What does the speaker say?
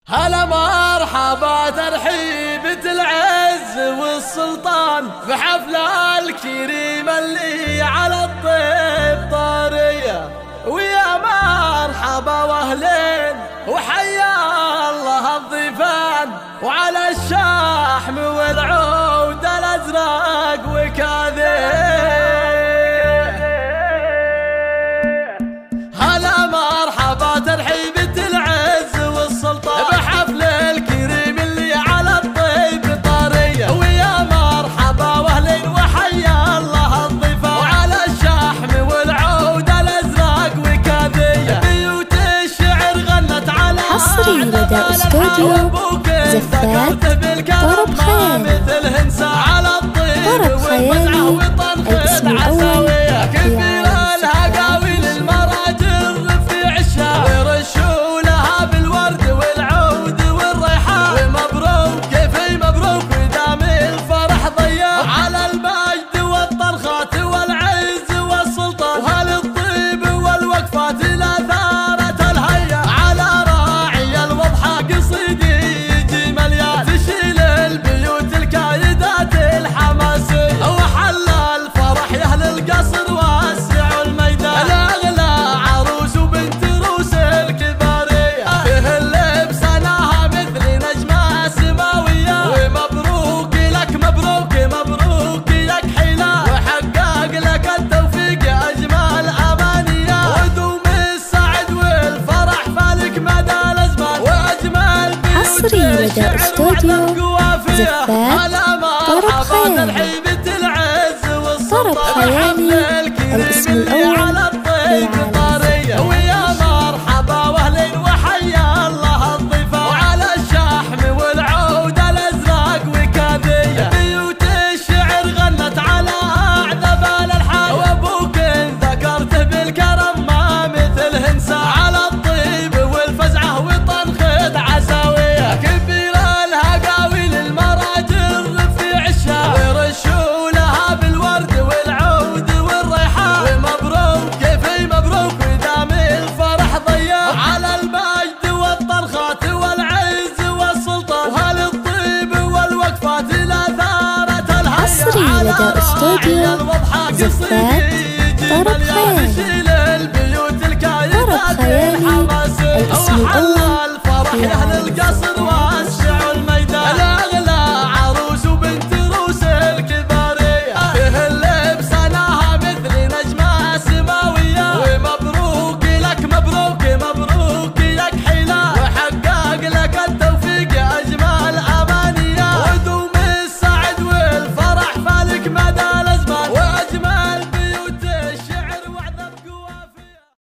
هلا مرحبا ترحيبة العز والسلطان بحفل الكريم اللي على الطيب طارية، ويا مرحبا واهلين وحيا الله الضيفان، وعلى الشحم والعود الازرق وكاذب. هلا مرحبا ترحيبة العز والسلطان بحفل الكريم اللي على الطيب طارية، ويا مرحبا واهلين وحيا الله الضيفان، وعلى الشحم والعود الازرق وكاذية. بيوت الشعر غنت على حصري لدى استوديو زفات طرب خيالي. على الطيب طرب خيالي الاسم الأول كبير الهقاويل المراجل في عشها، ورشوا لها بالورد والعود والريحان، ومبروك كيفي مبروك ودام الفرح ضياء، على المجد والطرخات والعز والسلطان، وهالطيب والوقفات الأثارة الهيا، على راعي الوضحى قصيدي يجي مليان، تشيل البيوت الكايدات الحماسية، وحل الفرح يا أهل القصر واسع الميدان، الأغلى عروس وبنت روس الكبارية، فيه اللبس أناها مثل نجمة سماوية، ومبروك لك مبروك مبروك ياك حلا، وحقق لك التوفيق أجمل أمانية، ودوم السعد والفرح فالك مدى الأزمان، وأجمل حصري لدى استوديو زفات طرب خيالي. طرب خيالي الاسم الأول للعالم. ويا مرحبا واهلين وحيا الله الضيفان، وعلى الشحم والعود الازرق وكاذية. بيوت الشعر غنت على اعذب الالحان، وابوك ذكرته بالكرم ما مثل هنسان، على الطيب والفزعه وطنخة عساوية، كبير الهقاويل المراجل في عشها، ورشوا لها بالورد والعود والريحان، ومبروك كيفي مبروك ودام الفرح ضياء، على المجد والطرخات والعز والسلطان، وهالطيب والوقفات الأثارة الهيا، حصري لدى استوديو زفات طرب خيالي. طرب خيالي الاسم الأول